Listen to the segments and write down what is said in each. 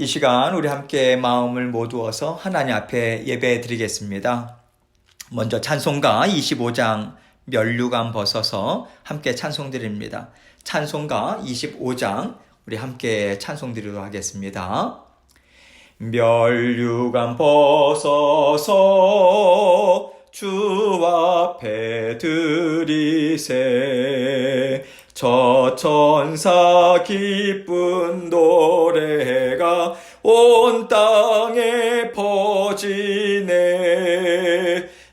이 시간 우리 함께 마음을 모두어서 하나님 앞에 예배 드리겠습니다. 먼저 찬송가 25장 면류관 벗어서 함께 찬송 드립니다. 찬송가 25장 우리 함께 찬송 드리도록 하겠습니다. 면류관 벗어서 주 앞에 드리세 저 천사 기쁜 노래가 온 땅에 퍼지네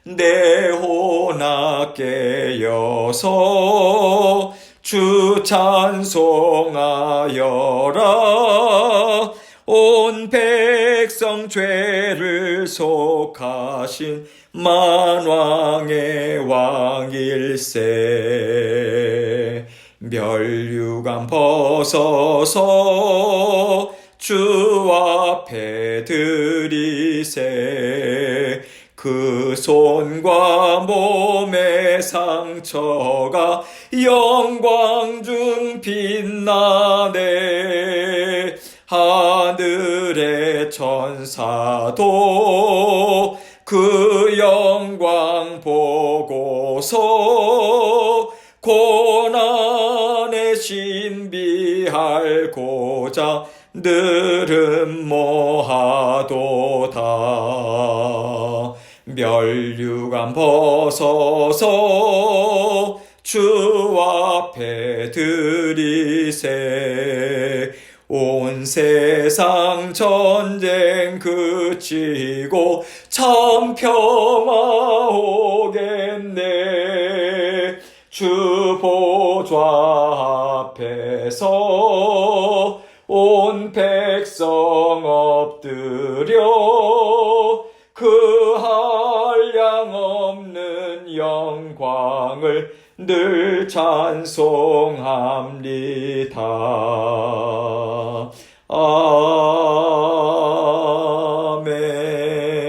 내 혼아 깨어서 주 찬송하여라 온 백성 죄를 속하신 만왕의 왕일세 면류관 벗어서 주 앞에 드리세 그 손과 몸의 상처가 영광 중 빛나네 하늘의 천사도 그 영광 보고서 고난의 신비할고자 늘은 모하도다 면류관 벗어서 주 앞에 드리세 온 세상 전쟁 그치고 참 평화 오겠네 주 보좌 앞에서 온 백성 엎드려 그 한량없는 영광을 늘 찬송합니다.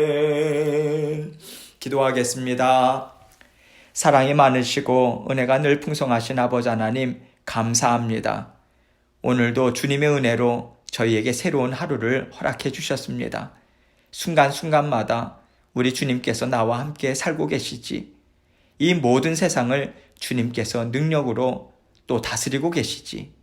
아멘. 기도하겠습니다. 사랑이 많으시고 은혜가 늘 풍성하신 아버지 하나님 감사합니다. 오늘도 주님의 은혜로 저희에게 새로운 하루를 허락해 주셨습니다. 순간순간마다 우리 주님께서 나와 함께 살고 계시지 이 모든 세상을 주님께서 능력으로 또 다스리고 계시지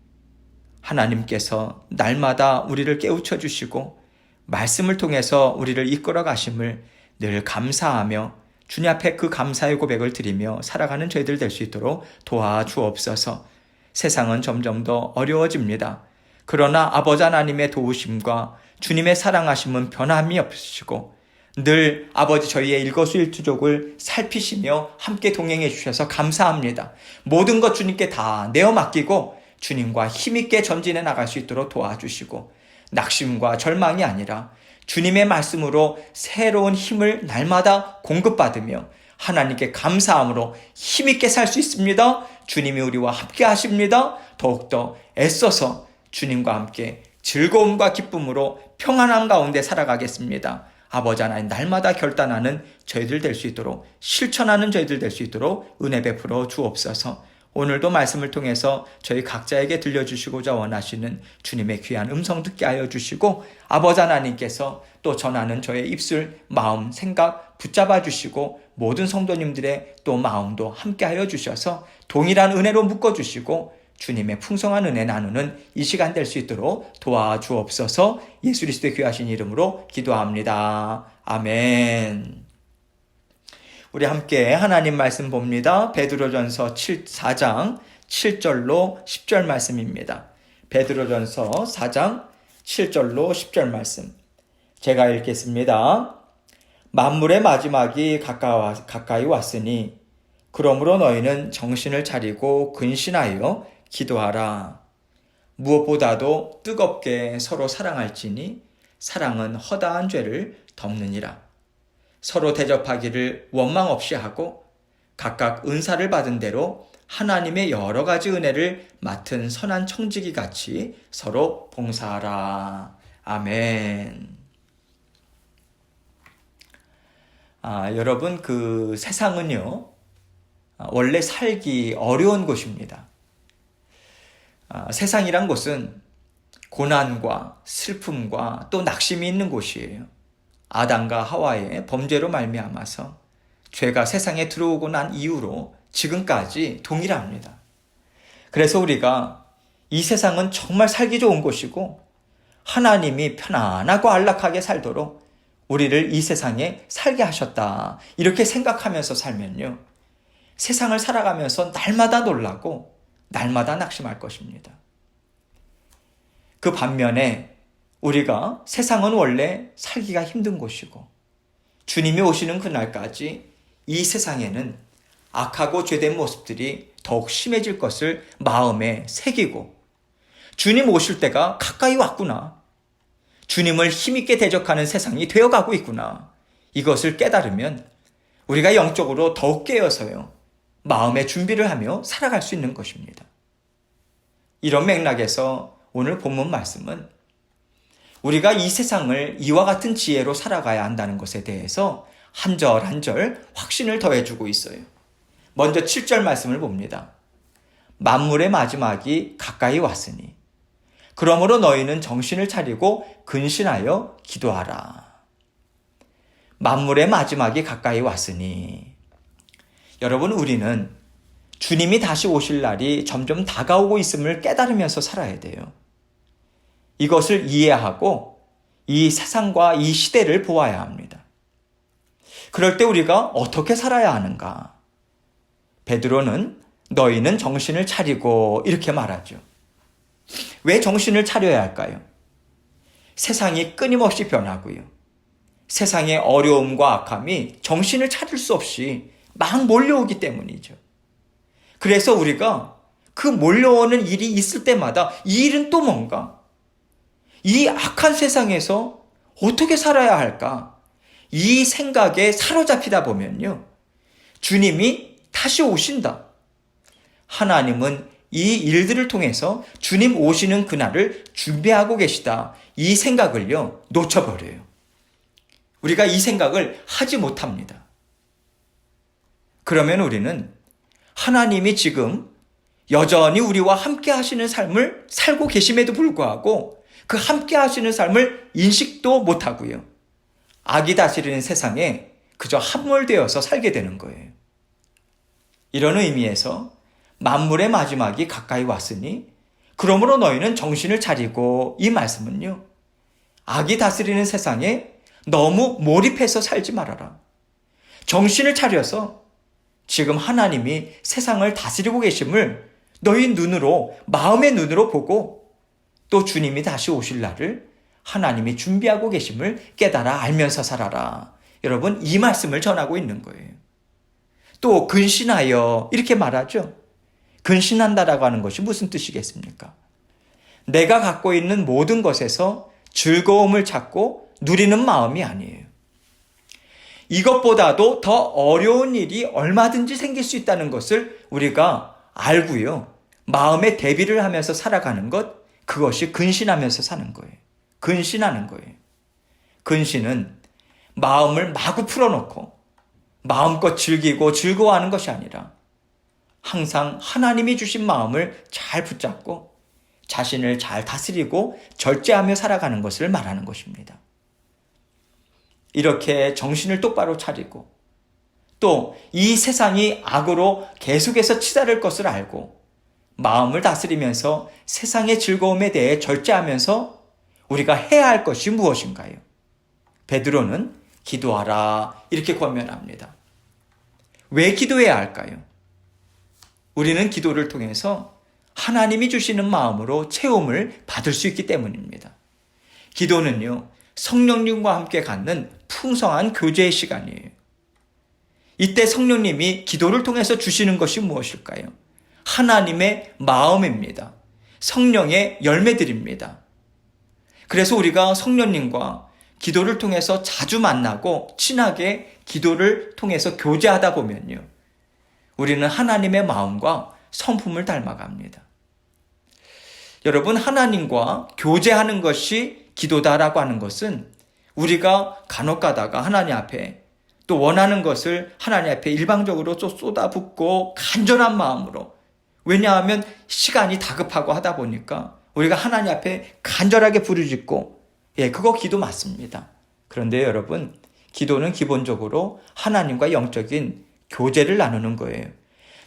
하나님께서 날마다 우리를 깨우쳐 주시고 말씀을 통해서 우리를 이끌어 가심을 늘 감사하며 주님 앞에 그 감사의 고백을 드리며 살아가는 저희들 될 수 있도록 도와주옵소서. 세상은 점점 더 어려워집니다. 그러나 아버지 하나님의 도우심과 주님의 사랑하심은 변함이 없으시고 늘 아버지 저희의 일거수일투족을 살피시며 함께 동행해 주셔서 감사합니다. 모든 것 주님께 다 내어 맡기고 주님과 힘있게 전진해 나갈 수 있도록 도와주시고 낙심과 절망이 아니라 주님의 말씀으로 새로운 힘을 날마다 공급받으며 하나님께 감사함으로 힘있게 살 수 있습니다. 주님이 우리와 함께 하십니다. 더욱더 애써서 주님과 함께 즐거움과 기쁨으로 평안함 가운데 살아가겠습니다. 아버지 하나님 날마다 결단하는 저희들 될 수 있도록 실천하는 저희들 될 수 있도록 은혜 베풀어 주옵소서. 오늘도 말씀을 통해서 저희 각자에게 들려주시고자 원하시는 주님의 귀한 음성 듣게 하여 주시고 아버지 하나님께서 또 전하는 저의 입술, 마음, 생각 붙잡아 주시고 모든 성도님들의 또 마음도 함께 하여 주셔서 동일한 은혜로 묶어주시고 주님의 풍성한 은혜 나누는 이 시간 될 수 있도록 도와주옵소서. 예수 그리스도의 귀하신 이름으로 기도합니다. 아멘. 우리 함께 하나님 말씀 봅니다. 베드로전서 4장 7절로 10절 말씀입니다. 베드로전서 4장 7절로 10절 말씀. 제가 읽겠습니다. 만물의 마지막이 가까이 왔으니 그러므로 너희는 정신을 차리고 근신하여 기도하라. 무엇보다도 뜨겁게 서로 사랑할지니 사랑은 허다한 죄를 덮느니라. 서로 대접하기를 원망 없이 하고 각각 은사를 받은 대로 하나님의 여러 가지 은혜를 맡은 선한 청지기 같이 서로 봉사하라. 아멘. 여러분, 그 세상은요, 원래 살기 어려운 곳입니다. 세상이란 곳은 고난과 슬픔과 또 낙심이 있는 곳이에요. 아담과 하와의 범죄로 말미암아서 죄가 세상에 들어오고 난 이후로 지금까지 동일합니다. 그래서 우리가 이 세상은 정말 살기 좋은 곳이고 하나님이 편안하고 안락하게 살도록 우리를 이 세상에 살게 하셨다. 이렇게 생각하면서 살면요. 세상을 살아가면서 날마다 놀라고 날마다 낙심할 것입니다. 그 반면에 우리가 세상은 원래 살기가 힘든 곳이고 주님이 오시는 그날까지 이 세상에는 악하고 죄된 모습들이 더욱 심해질 것을 마음에 새기고 주님 오실 때가 가까이 왔구나. 주님을 힘있게 대적하는 세상이 되어가고 있구나. 이것을 깨달으면 우리가 영적으로 더욱 깨어서요. 마음의 준비를 하며 살아갈 수 있는 것입니다. 이런 맥락에서 오늘 본문 말씀은 우리가 이 세상을 이와 같은 지혜로 살아가야 한다는 것에 대해서 한 절 한 절 확신을 더해주고 있어요. 먼저 7절 말씀을 봅니다. 만물의 마지막이 가까이 왔으니 그러므로 너희는 정신을 차리고 근신하여 기도하라. 만물의 마지막이 가까이 왔으니 여러분 우리는 주님이 다시 오실 날이 점점 다가오고 있음을 깨달으면서 살아야 돼요. 이것을 이해하고 이 세상과 이 시대를 보아야 합니다. 그럴 때 우리가 어떻게 살아야 하는가? 베드로는 너희는 정신을 차리고 이렇게 말하죠. 왜 정신을 차려야 할까요? 세상이 끊임없이 변하고요. 세상의 어려움과 악함이 정신을 차릴 수 없이 막 몰려오기 때문이죠. 그래서 우리가 그 몰려오는 일이 있을 때마다 이 일은 또 뭔가? 이 악한 세상에서 어떻게 살아야 할까? 이 생각에 사로잡히다 보면요. 주님이 다시 오신다. 하나님은 이 일들을 통해서 주님 오시는 그날을 준비하고 계시다. 이 생각을요, 놓쳐버려요. 우리가 이 생각을 하지 못합니다. 그러면 우리는 하나님이 지금 여전히 우리와 함께 하시는 삶을 살고 계심에도 불구하고 그 함께 하시는 삶을 인식도 못하고요. 악이 다스리는 세상에 그저 함몰되어서 살게 되는 거예요. 이런 의미에서 만물의 마지막이 가까이 왔으니 그러므로 너희는 정신을 차리고 이 말씀은요. 악이 다스리는 세상에 너무 몰입해서 살지 말아라. 정신을 차려서 지금 하나님이 세상을 다스리고 계심을 너희 눈으로 마음의 눈으로 보고 또 주님이 다시 오실 날을 하나님이 준비하고 계심을 깨달아 알면서 살아라. 여러분 이 말씀을 전하고 있는 거예요. 또 근신하여 이렇게 말하죠. 근신한다라고 하는 것이 무슨 뜻이겠습니까? 내가 갖고 있는 모든 것에서 즐거움을 찾고 누리는 마음이 아니에요. 이것보다도 더 어려운 일이 얼마든지 생길 수 있다는 것을 우리가 알고요. 마음의 대비를 하면서 살아가는 것, 그것이 근신하면서 사는 거예요. 근신하는 거예요. 근신은 마음을 마구 풀어놓고 마음껏 즐기고 즐거워하는 것이 아니라 항상 하나님이 주신 마음을 잘 붙잡고 자신을 잘 다스리고 절제하며 살아가는 것을 말하는 것입니다. 이렇게 정신을 똑바로 차리고 또 이 세상이 악으로 계속해서 치달을 것을 알고 마음을 다스리면서 세상의 즐거움에 대해 절제하면서 우리가 해야 할 것이 무엇인가요? 베드로는 기도하라 이렇게 권면합니다. 왜 기도해야 할까요? 우리는 기도를 통해서 하나님이 주시는 마음으로 체험을 받을 수 있기 때문입니다. 기도는요, 성령님과 함께 갖는 풍성한 교제의 시간이에요. 이때 성령님이 기도를 통해서 주시는 것이 무엇일까요? 하나님의 마음입니다. 성령의 열매들입니다. 그래서 우리가 성령님과 기도를 통해서 자주 만나고 친하게 기도를 통해서 교제하다 보면요. 우리는 하나님의 마음과 성품을 닮아갑니다. 여러분, 하나님과 교제하는 것이 기도다라고 하는 것은 우리가 간혹 가다가 하나님 앞에 또 원하는 것을 하나님 앞에 일방적으로 쏟아붓고 간절한 마음으로, 왜냐하면 시간이 다급하고 하다 보니까 우리가 하나님 앞에 간절하게 부르짖고, 그거 기도 맞습니다. 그런데 여러분, 기도는 기본적으로 하나님과 영적인 교제를 나누는 거예요.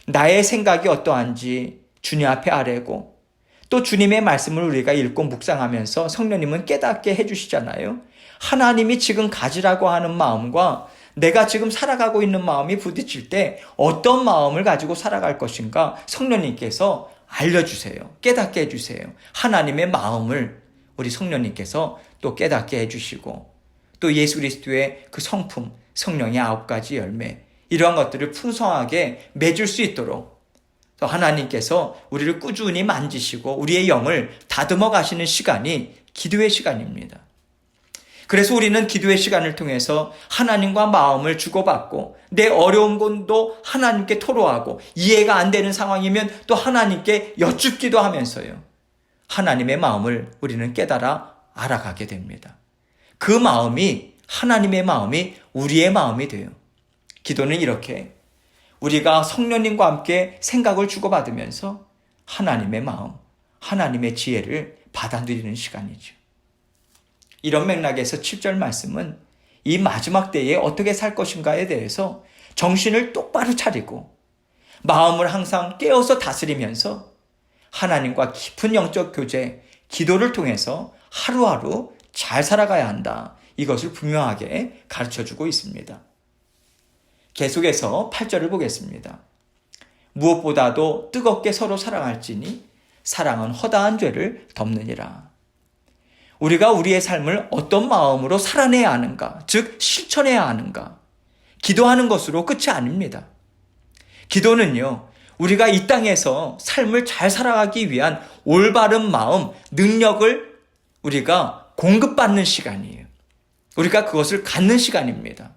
나의 생각이 어떠한지 주님 앞에 아뢰고, 또 주님의 말씀을 우리가 읽고 묵상하면서 성령님은 깨닫게 해주시잖아요. 하나님이 지금 가지라고 하는 마음과 내가 지금 살아가고 있는 마음이 부딪힐 때 어떤 마음을 가지고 살아갈 것인가 성령님께서 알려주세요. 깨닫게 해주세요. 하나님의 마음을 우리 성령님께서 또 깨닫게 해주시고, 또 예수 그리스도의 그 성품, 성령의 9가지 열매, 이러한 것들을 풍성하게 맺을 수 있도록 또 하나님께서 우리를 꾸준히 만지시고 우리의 영을 다듬어 가시는 시간이 기도의 시간입니다. 그래서 우리는 기도의 시간을 통해서 하나님과 마음을 주고받고, 내 어려운 것도 하나님께 토로하고, 이해가 안 되는 상황이면 또 하나님께 여쭙기도 하면서요, 하나님의 마음을 우리는 깨달아 알아가게 됩니다. 그 마음이, 하나님의 마음이 우리의 마음이 돼요. 기도는 이렇게 우리가 성령님과 함께 생각을 주고받으면서 하나님의 마음, 하나님의 지혜를 받아들이는 시간이죠. 이런 맥락에서 7절 말씀은 이 마지막 때에 어떻게 살 것인가에 대해서 정신을 똑바로 차리고 마음을 항상 깨어서 다스리면서 하나님과 깊은 영적 교제, 기도를 통해서 하루하루 잘 살아가야 한다. 이것을 분명하게 가르쳐주고 있습니다. 계속해서 8절을 보겠습니다. 무엇보다도 뜨겁게 서로 사랑할지니 사랑은 허다한 죄를 덮느니라. 우리가 우리의 삶을 어떤 마음으로 살아내야 하는가, 즉 실천해야 하는가, 기도하는 것으로 끝이 아닙니다. 기도는요, 우리가 이 땅에서 삶을 잘 살아가기 위한 올바른 마음, 능력을 우리가 공급받는 시간이에요. 우리가 그것을 갖는 시간입니다.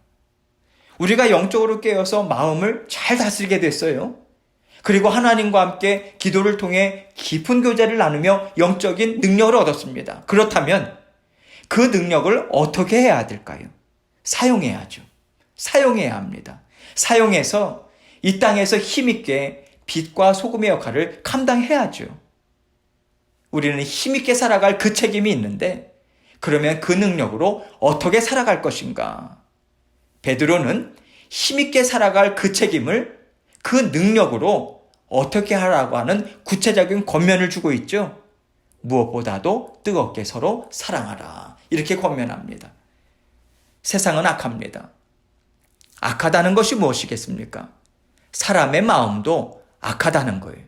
우리가 영적으로 깨어서 마음을 잘 다스리게 됐어요. 그리고 하나님과 함께 기도를 통해 깊은 교제를 나누며 영적인 능력을 얻었습니다. 그렇다면 그 능력을 어떻게 해야 될까요? 사용해야죠. 사용해야 합니다. 사용해서 이 땅에서 힘있게 빛과 소금의 역할을 감당해야죠. 우리는 힘있게 살아갈 그 책임이 있는데, 그러면 그 능력으로 어떻게 살아갈 것인가? 베드로는 힘있게 살아갈 그 책임을 그 능력으로 어떻게 하라고 하는 구체적인 권면을 주고 있죠. 무엇보다도 뜨겁게 서로 사랑하라. 이렇게 권면합니다. 세상은 악합니다. 악하다는 것이 무엇이겠습니까? 사람의 마음도 악하다는 거예요.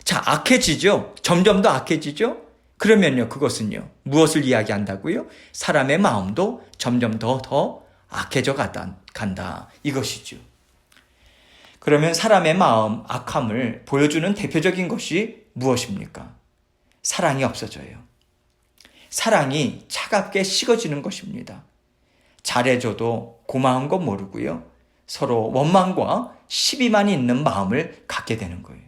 자, 악해지죠? 점점 더 악해지죠? 그러면요, 그것은요, 무엇을 이야기한다고요? 사람의 마음도 점점 더 악해져 간다. 이것이죠. 그러면 사람의 마음, 악함을 보여주는 대표적인 것이 무엇입니까? 사랑이 없어져요. 사랑이 차갑게 식어지는 것입니다. 잘해줘도 고마운 건 모르고요, 서로 원망과 시비만 있는 마음을 갖게 되는 거예요.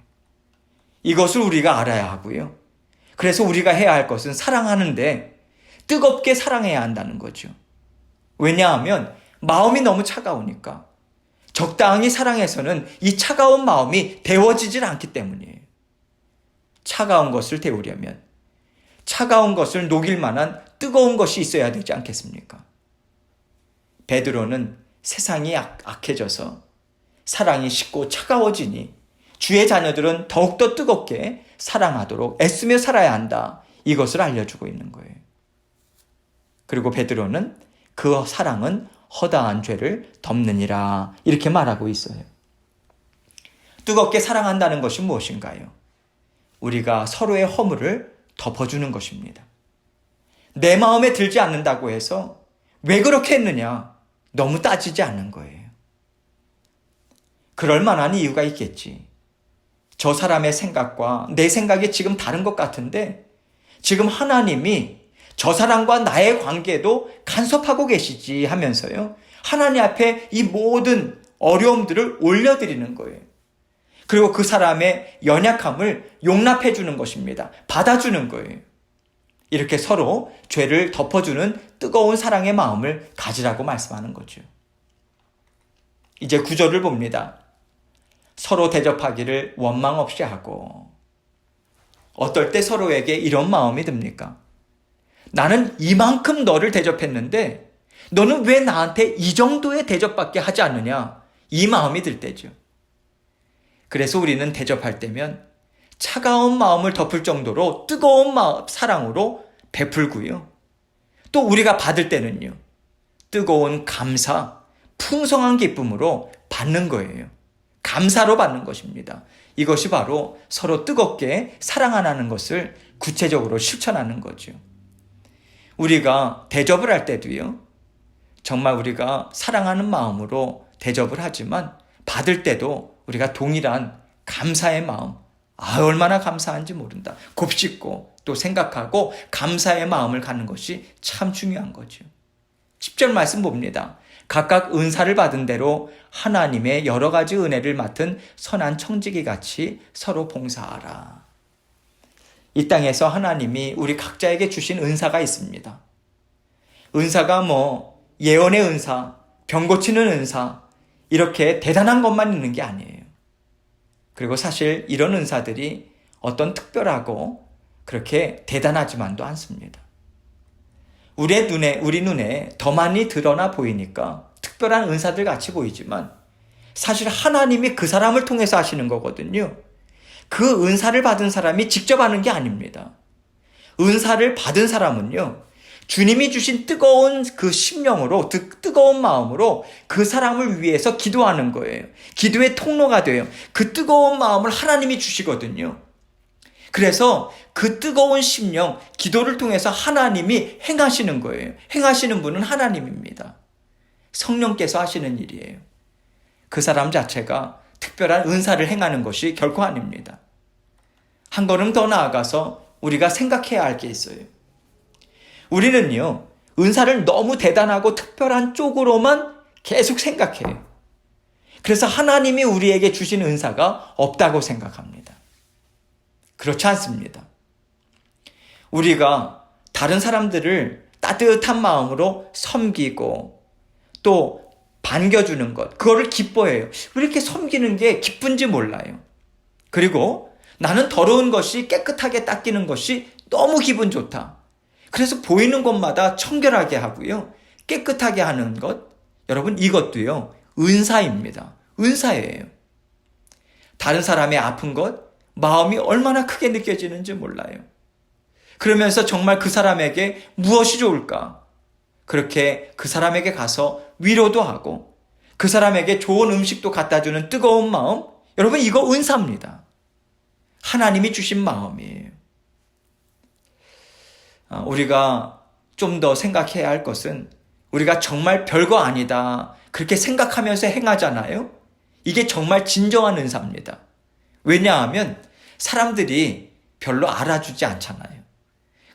이것을 우리가 알아야 하고요. 그래서 우리가 해야 할 것은 사랑하는데 뜨겁게 사랑해야 한다는 거죠. 왜냐하면 마음이 너무 차가우니까. 적당히 사랑해서는 이 차가운 마음이 데워지질 않기 때문이에요. 차가운 것을 데우려면 차가운 것을 녹일 만한 뜨거운 것이 있어야 되지 않겠습니까? 베드로는 세상이 악해져서 사랑이 식고 차가워지니 주의 자녀들은 더욱더 뜨겁게 사랑하도록 애쓰며 살아야 한다. 이것을 알려주고 있는 거예요. 그리고 베드로는 그 사랑은 허다한 죄를 덮느니라. 이렇게 말하고 있어요. 뜨겁게 사랑한다는 것이 무엇인가요? 우리가 서로의 허물을 덮어주는 것입니다. 내 마음에 들지 않는다고 해서 왜 그렇게 했느냐? 너무 따지지 않는 거예요. 그럴 만한 이유가 있겠지. 저 사람의 생각과 내 생각이 지금 다른 것 같은데 지금 하나님이 저 사람과 나의 관계도 간섭하고 계시지 하면서요, 하나님 앞에 이 모든 어려움들을 올려드리는 거예요. 그리고 그 사람의 연약함을 용납해 주는 것입니다. 받아주는 거예요. 이렇게 서로 죄를 덮어주는 뜨거운 사랑의 마음을 가지라고 말씀하는 거죠. 이제 9절을 봅니다. 서로 대접하기를 원망 없이 하고, 어떨 때 서로에게 이런 마음이 듭니까? 나는 이만큼 너를 대접했는데 너는 왜 나한테 이 정도의 대접밖에 하지 않느냐? 이 마음이 들 때죠. 그래서 우리는 대접할 때면 차가운 마음을 덮을 정도로 뜨거운 사랑으로 베풀고요. 또 우리가 받을 때는요. 뜨거운 감사, 풍성한 기쁨으로 받는 거예요. 감사로 받는 것입니다. 이것이 바로 서로 뜨겁게 사랑하는 것을 구체적으로 실천하는 거죠. 우리가 대접을 할 때도요. 정말 우리가 사랑하는 마음으로 대접을 하지만 받을 때도 우리가 동일한 감사의 마음, 얼마나 감사한지 모른다. 곱씹고 또 생각하고 감사의 마음을 갖는 것이 참 중요한 거죠. 10절 말씀 봅니다. 각각 은사를 받은 대로 하나님의 여러 가지 은혜를 맡은 선한 청지기 같이 서로 봉사하라. 이 땅에서 하나님이 우리 각자에게 주신 은사가 있습니다. 은사가 예언의 은사, 병 고치는 은사, 이렇게 대단한 것만 있는 게 아니에요. 그리고 사실 이런 은사들이 어떤 특별하고 그렇게 대단하지만도 않습니다. 우리 눈에 더 많이 드러나 보이니까 특별한 은사들 같이 보이지만 사실 하나님이 그 사람을 통해서 하시는 거거든요. 그 은사를 받은 사람이 직접 하는 게 아닙니다. 은사를 받은 사람은요, 주님이 주신 뜨거운 그 심령으로, 뜨거운 마음으로 그 사람을 위해서 기도하는 거예요. 기도의 통로가 돼요. 그 뜨거운 마음을 하나님이 주시거든요. 그래서 그 뜨거운 심령, 기도를 통해서 하나님이 행하시는 거예요. 행하시는 분은 하나님입니다. 성령께서 하시는 일이에요. 그 사람 자체가 특별한 은사를 행하는 것이 결코 아닙니다. 한 걸음 더 나아가서 우리가 생각해야 할 게 있어요. 우리는요, 은사를 너무 대단하고 특별한 쪽으로만 계속 생각해요. 그래서 하나님이 우리에게 주신 은사가 없다고 생각합니다. 그렇지 않습니다. 우리가 다른 사람들을 따뜻한 마음으로 섬기고 또 반겨주는 것, 그거를 기뻐해요. 왜 이렇게 섬기는 게 기쁜지 몰라요. 그리고 나는 더러운 것이 깨끗하게 닦이는 것이 너무 기분 좋다. 그래서 보이는 곳마다 청결하게 하고요. 깨끗하게 하는 것, 여러분 이것도요. 은사입니다. 은사예요. 다른 사람의 아픈 것, 마음이 얼마나 크게 느껴지는지 몰라요. 그러면서 정말 그 사람에게 무엇이 좋을까? 그렇게 그 사람에게 가서 위로도 하고 그 사람에게 좋은 음식도 갖다 주는 뜨거운 마음, 여러분 이거 은사입니다. 하나님이 주신 마음이에요. 우리가 좀 더 생각해야 할 것은 우리가 정말 별거 아니다 그렇게 생각하면서 행하잖아요. 이게 정말 진정한 은사입니다. 왜냐하면 사람들이 별로 알아주지 않잖아요.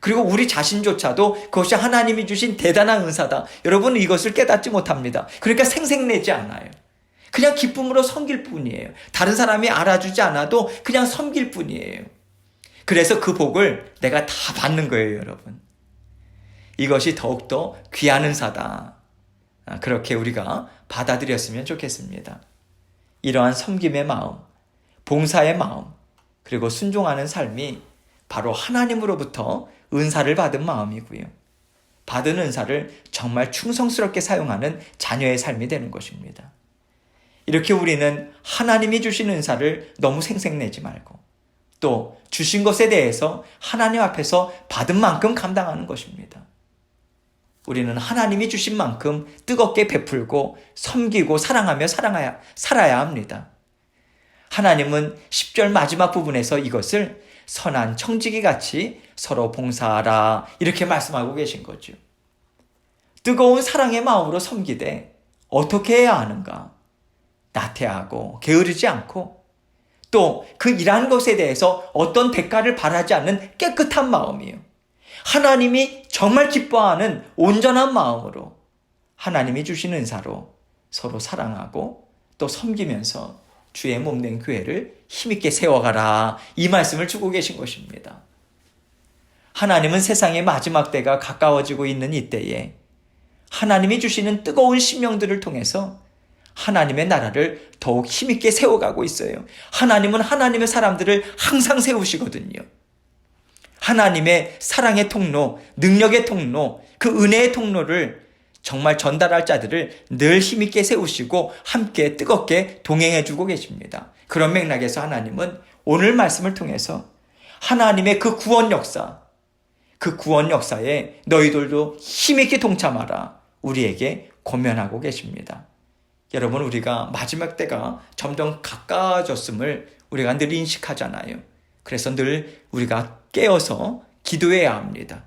그리고 우리 자신조차도 그것이 하나님이 주신 대단한 은사다. 여러분은 이것을 깨닫지 못합니다. 그러니까 생색내지 않아요. 그냥 기쁨으로 섬길 뿐이에요. 다른 사람이 알아주지 않아도 그냥 섬길 뿐이에요. 그래서 그 복을 내가 다 받는 거예요, 여러분. 이것이 더욱더 귀한 은사다. 그렇게 우리가 받아들였으면 좋겠습니다. 이러한 섬김의 마음, 봉사의 마음, 그리고 순종하는 삶이 바로 하나님으로부터 은사를 받은 마음이고요. 받은 은사를 정말 충성스럽게 사용하는 자녀의 삶이 되는 것입니다. 이렇게 우리는 하나님이 주신 은사를 너무 생색내지 말고 또 주신 것에 대해서 하나님 앞에서 받은 만큼 감당하는 것입니다. 우리는 하나님이 주신 만큼 뜨겁게 베풀고 섬기고 사랑하며 살아야 합니다. 하나님은 10절 마지막 부분에서 이것을 선한 청지기 같이 서로 봉사하라 이렇게 말씀하고 계신 거죠. 뜨거운 사랑의 마음으로 섬기되 어떻게 해야 하는가? 나태하고 게으르지 않고 또 그 일하는 것에 대해서 어떤 대가를 바라지 않는 깨끗한 마음이요. 하나님이 정말 기뻐하는 온전한 마음으로 하나님이 주신 은사로 서로 사랑하고 또 섬기면서 주의 몸된 교회를 힘있게 세워가라 이 말씀을 주고 계신 것입니다. 하나님은 세상의 마지막 때가 가까워지고 있는 이때에 하나님이 주시는 뜨거운 심령들을 통해서 하나님의 나라를 더욱 힘있게 세워가고 있어요. 하나님은 하나님의 사람들을 항상 세우시거든요. 하나님의 사랑의 통로, 능력의 통로, 그 은혜의 통로를 정말 전달할 자들을 늘 힘있게 세우시고 함께 뜨겁게 동행해주고 계십니다. 그런 맥락에서 하나님은 오늘 말씀을 통해서 하나님의 그 구원 역사, 그 구원 역사에 너희들도 힘있게 동참하라 우리에게 권면하고 계십니다. 여러분, 우리가 마지막 때가 점점 가까워졌음을 우리가 늘 인식하잖아요. 그래서 늘 우리가 깨어서 기도해야 합니다.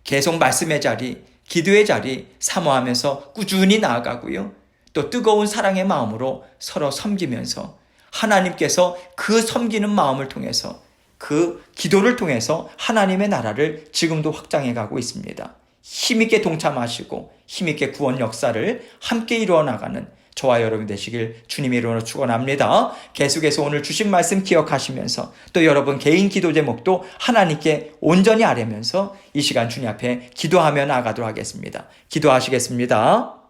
계속 말씀의 자리, 기도의 자리 사모하면서 꾸준히 나아가고요. 또 뜨거운 사랑의 마음으로 서로 섬기면서 하나님께서 그 섬기는 마음을 통해서 그 기도를 통해서 하나님의 나라를 지금도 확장해 가고 있습니다. 힘있게 동참하시고 힘있게 구원 역사를 함께 이루어 나가는 저와 여러분 되시길 주님의 이름으로 축원합니다. 계속해서 오늘 주신 말씀 기억하시면서 또 여러분 개인 기도 제목도 하나님께 온전히 아뢰면서 이 시간 주님 앞에 기도하며 나아가도록 하겠습니다. 기도하시겠습니다.